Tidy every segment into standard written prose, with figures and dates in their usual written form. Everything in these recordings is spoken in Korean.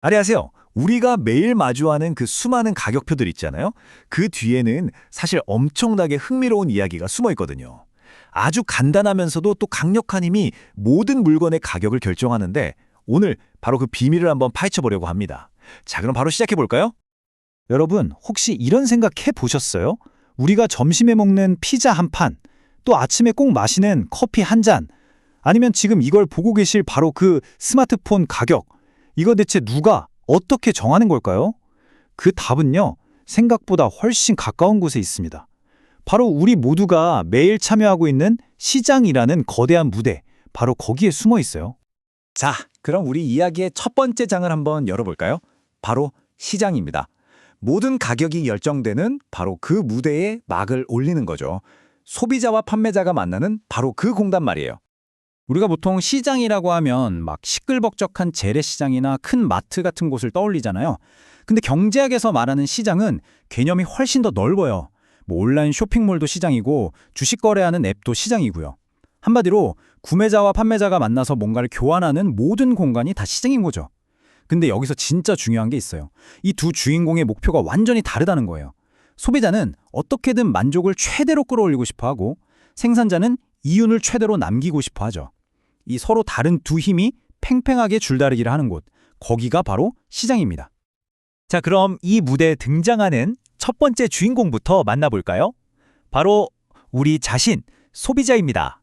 안녕하세요. 우리가 매일 마주하는 그 수많은 가격표들 있잖아요. 그 뒤에는 사실 엄청나게 흥미로운 이야기가 숨어 있거든요. 아주 간단하면서도 또 강력한 힘이 모든 물건의 가격을 결정하는데 오늘 바로 그 비밀을 한번 파헤쳐 보려고 합니다. 자, 그럼 바로 시작해 볼까요? 여러분, 혹시 이런 생각해 보셨어요? 우리가 점심에 먹는 피자 한 판, 또 아침에 꼭 마시는 커피 한 잔, 아니면 지금 이걸 보고 계실 바로 그 스마트폰 가격, 이거 대체 누가 어떻게 정하는 걸까요? 그 답은요, 생각보다 훨씬 가까운 곳에 있습니다. 바로 우리 모두가 매일 참여하고 있는 시장이라는 거대한 무대, 바로 거기에 숨어 있어요. 자, 그럼 우리 이야기의 첫 번째 장을 한번 열어볼까요? 바로 시장입니다. 모든 가격이 결정되는 바로 그 무대에 막을 올리는 거죠. 소비자와 판매자가 만나는 바로 그 공간 말이에요. 우리가 보통 시장이라고 하면 막 시끌벅적한 재래시장이나 큰 마트 같은 곳을 떠올리잖아요. 근데 경제학에서 말하는 시장은 개념이 훨씬 더 넓어요. 뭐 온라인 쇼핑몰도 시장이고 주식 거래하는 앱도 시장이고요. 한마디로 구매자와 판매자가 만나서 뭔가를 교환하는 모든 공간이 다 시장인 거죠. 근데 여기서 진짜 중요한 게 있어요. 이 두 주인공의 목표가 완전히 다르다는 거예요. 소비자는 어떻게든 만족을 최대로 끌어올리고 싶어 하고 생산자는 이윤을 최대로 남기고 싶어 하죠. 이 서로 다른 두 힘이 팽팽하게 줄다리기를 하는 곳, 거기가 바로 시장입니다. 자, 그럼 이 무대에 등장하는 첫 번째 주인공부터 만나볼까요? 바로 우리 자신, 소비자입니다.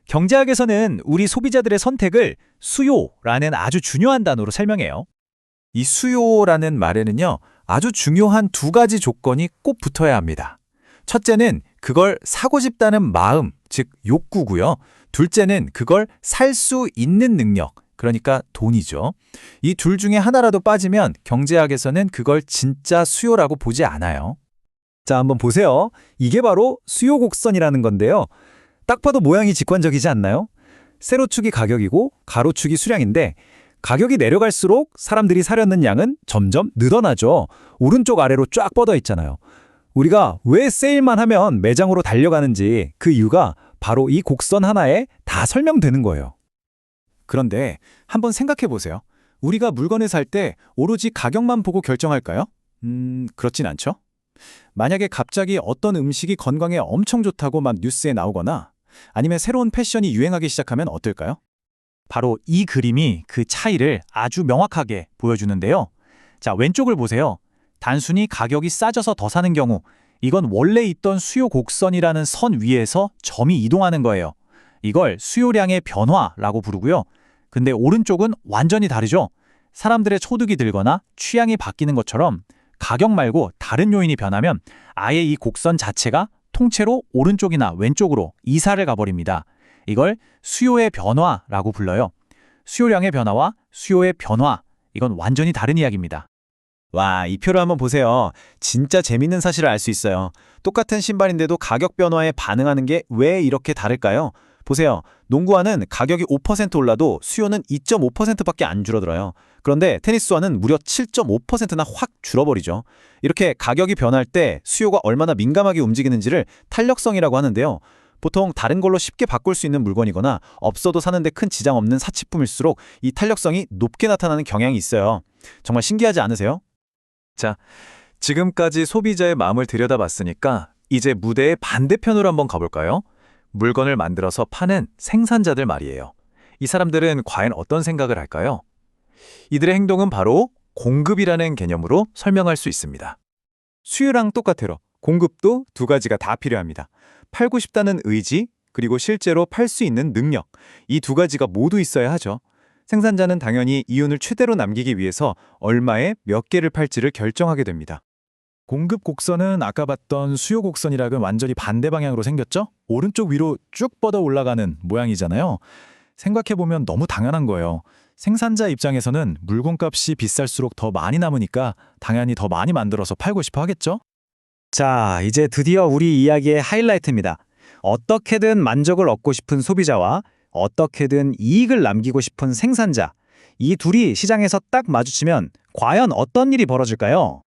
경제학에서는 우리 소비자들의 선택을 수요라는 아주 중요한 단어로 설명해요. 이 수요라는 말에는요, 아주 중요한 두 가지 조건이 꼭 붙어야 합니다. 첫째는 그걸 사고 싶다는 마음, 즉 욕구고요. 둘째는 그걸 살 수 있는 능력, 그러니까 돈이죠. 이 둘 중에 하나라도 빠지면 경제학에서는 그걸 진짜 수요라고 보지 않아요. 자, 한번 보세요. 이게 바로 수요 곡선이라는 건데요. 딱 봐도 모양이 직관적이지 않나요? 세로축이 가격이고 가로축이 수량인데 가격이 내려갈수록 사람들이 사려는 양은 점점 늘어나죠. 오른쪽 아래로 쫙 뻗어 있잖아요. 우리가 왜 세일만 하면 매장으로 달려가는지 그 이유가 바로 이 곡선 하나에 다 설명되는 거예요. 그런데 한번 생각해 보세요. 우리가 물건을 살 때 오로지 가격만 보고 결정할까요? 그렇진 않죠. 만약에 갑자기 어떤 음식이 건강에 엄청 좋다고 막 뉴스에 나오거나 아니면 새로운 패션이 유행하기 시작하면 어떨까요? 바로 이 그림이 그 차이를 아주 명확하게 보여주는데요. 자, 왼쪽을 보세요. 단순히 가격이 싸져서 더 사는 경우, 이건 원래 있던 수요 곡선이라는 선 위에서 점이 이동하는 거예요. 이걸 수요량의 변화라고 부르고요. 근데 오른쪽은 완전히 다르죠. 사람들의 소득이 들거나 취향이 바뀌는 것처럼 가격 말고 다른 요인이 변하면 아예 이 곡선 자체가 통째로 오른쪽이나 왼쪽으로 이사를 가버립니다. 이걸 수요의 변화라고 불러요. 수요량의 변화와 수요의 변화, 이건 완전히 다른 이야기입니다. 와, 이 표를 한번 보세요. 진짜 재밌는 사실을 알 수 있어요. 똑같은 신발인데도 가격 변화에 반응하는 게 왜 이렇게 다를까요? 보세요. 농구화는 가격이 5% 올라도 수요는 2.5%밖에 안 줄어들어요. 그런데 테니스화는 무려 7.5%나 확 줄어버리죠. 이렇게 가격이 변할 때 수요가 얼마나 민감하게 움직이는지를 탄력성이라고 하는데요. 보통 다른 걸로 쉽게 바꿀 수 있는 물건이거나 없어도 사는데 큰 지장 없는 사치품일수록 이 탄력성이 높게 나타나는 경향이 있어요. 정말 신기하지 않으세요? 자, 지금까지 소비자의 마음을 들여다봤으니까 이제 무대의 반대편으로 한번 가볼까요? 물건을 만들어서 파는 생산자들 말이에요. 이 사람들은 과연 어떤 생각을 할까요? 이들의 행동은 바로 공급이라는 개념으로 설명할 수 있습니다. 수요랑 똑같아요. 공급도 두 가지가 다 필요합니다. 팔고 싶다는 의지, 그리고 실제로 팔 수 있는 능력, 이 두 가지가 모두 있어야 하죠. 생산자는 당연히 이윤을 최대로 남기기 위해서 얼마에 몇 개를 팔지를 결정하게 됩니다. 공급 곡선은 아까 봤던 수요 곡선이랑은 완전히 반대 방향으로 생겼죠? 오른쪽 위로 쭉 뻗어 올라가는 모양이잖아요. 생각해보면 너무 당연한 거예요. 생산자 입장에서는 물건값이 비쌀수록 더 많이 남으니까 당연히 더 많이 만들어서 팔고 싶어 하겠죠? 자, 이제 드디어 우리 이야기의 하이라이트입니다. 어떻게든 만족을 얻고 싶은 소비자와 어떻게든 이익을 남기고 싶은 생산자. 이 둘이 시장에서 딱 마주치면 과연 어떤 일이 벌어질까요?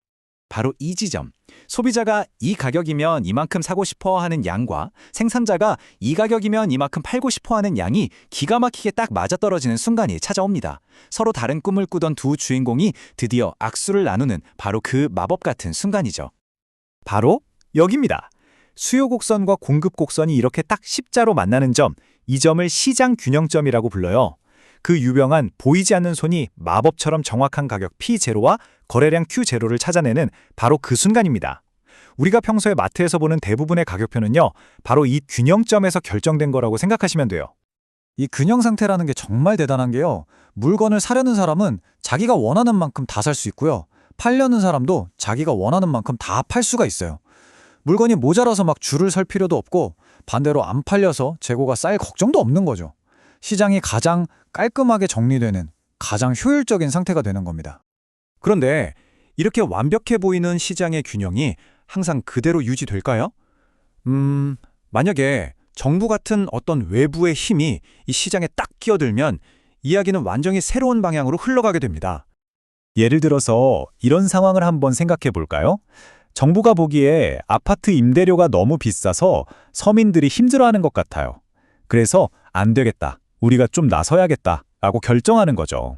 바로 이 지점. 소비자가 이 가격이면 이만큼 사고 싶어 하는 양과 생산자가 이 가격이면 이만큼 팔고 싶어 하는 양이 기가 막히게 딱 맞아떨어지는 순간이 찾아옵니다. 서로 다른 꿈을 꾸던 두 주인공이 드디어 악수를 나누는 바로 그 마법 같은 순간이죠. 바로 여기입니다. 수요 곡선과 공급 곡선이 이렇게 딱 십자로 만나는 점, 이 점을 시장 균형점이라고 불러요. 그 유명한 보이지 않는 손이 마법처럼 정확한 가격 P0와 거래량 Q0를 찾아내는 바로 그 순간입니다. 우리가 평소에 마트에서 보는 대부분의 가격표는요, 바로 이 균형점에서 결정된 거라고 생각하시면 돼요. 이 균형 상태라는 게 정말 대단한 게요. 물건을 사려는 사람은 자기가 원하는 만큼 다 살 수 있고요. 팔려는 사람도 자기가 원하는 만큼 다 팔 수가 있어요. 물건이 모자라서 막 줄을 설 필요도 없고 반대로 안 팔려서 재고가 쌓일 걱정도 없는 거죠. 시장이 가장 깔끔하게 정리되는 가장 효율적인 상태가 되는 겁니다. 그런데 이렇게 완벽해 보이는 시장의 균형이 항상 그대로 유지될까요? 만약에 정부 같은 어떤 외부의 힘이 이 시장에 딱 끼어들면 이야기는 완전히 새로운 방향으로 흘러가게 됩니다. 예를 들어서 이런 상황을 한번 생각해 볼까요? 정부가 보기에 아파트 임대료가 너무 비싸서 서민들이 힘들어하는 것 같아요. 그래서 안 되겠다, 우리가 좀 나서야겠다 라고 결정하는 거죠.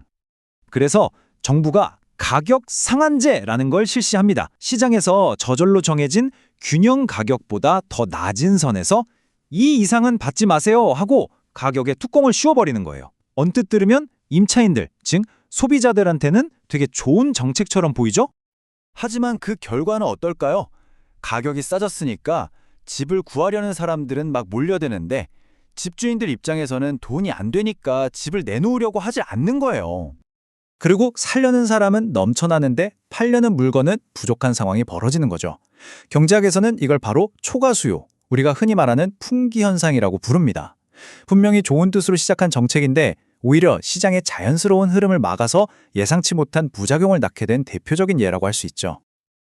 그래서 정부가 가격 상한제라는 걸 실시합니다. 시장에서 저절로 정해진 균형 가격보다 더 낮은 선에서 이 이상은 받지 마세요 하고 가격에 뚜껑을 씌워버리는 거예요. 언뜻 들으면 임차인들, 즉 소비자들한테는 되게 좋은 정책처럼 보이죠? 하지만 그 결과는 어떨까요? 가격이 싸졌으니까 집을 구하려는 사람들은 막 몰려드는데 집주인들 입장에서는 돈이 안 되니까 집을 내놓으려고 하지 않는 거예요. 그리고 살려는 사람은 넘쳐나는데 팔려는 물건은 부족한 상황이 벌어지는 거죠. 경제학에서는 이걸 바로 초과수요, 우리가 흔히 말하는 풍기 현상이라고 부릅니다. 분명히 좋은 뜻으로 시작한 정책인데 오히려 시장의 자연스러운 흐름을 막아서 예상치 못한 부작용을 낳게 된 대표적인 예라고 할 수 있죠.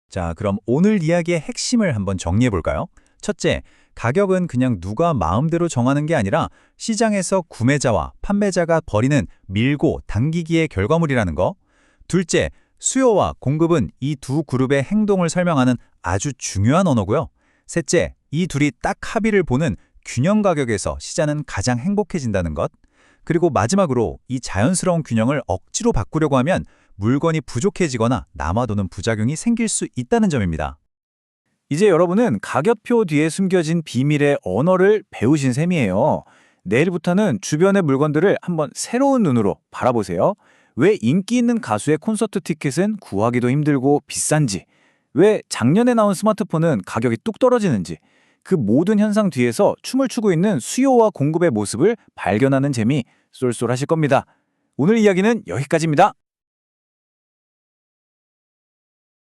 자, 그럼 오늘 이야기의 핵심을 한번 정리해 볼까요? 첫째, 가격은 그냥 누가 마음대로 정하는 게 아니라 시장에서 구매자와 판매자가 벌이는 밀고 당기기의 결과물이라는 거. 둘째, 수요와 공급은 이 두 그룹의 행동을 설명하는 아주 중요한 언어고요. 셋째, 이 둘이 딱 합의를 보는 균형 가격에서 시장은 가장 행복해진다는 것. 그리고 마지막으로 이 자연스러운 균형을 억지로 바꾸려고 하면 물건이 부족해지거나 남아도는 부작용이 생길 수 있다는 점입니다. 이제 여러분은 가격표 뒤에 숨겨진 비밀의 언어를 배우신 셈이에요. 내일부터는 주변의 물건들을 한번 새로운 눈으로 바라보세요. 왜 인기 있는 가수의 콘서트 티켓은 구하기도 힘들고 비싼지, 왜 작년에 나온 스마트폰은 가격이 뚝 떨어지는지, 그 모든 현상 뒤에서 춤을 추고 있는 수요와 공급의 모습을 발견하는 재미 쏠쏠하실 겁니다. 오늘 이야기는 여기까지입니다.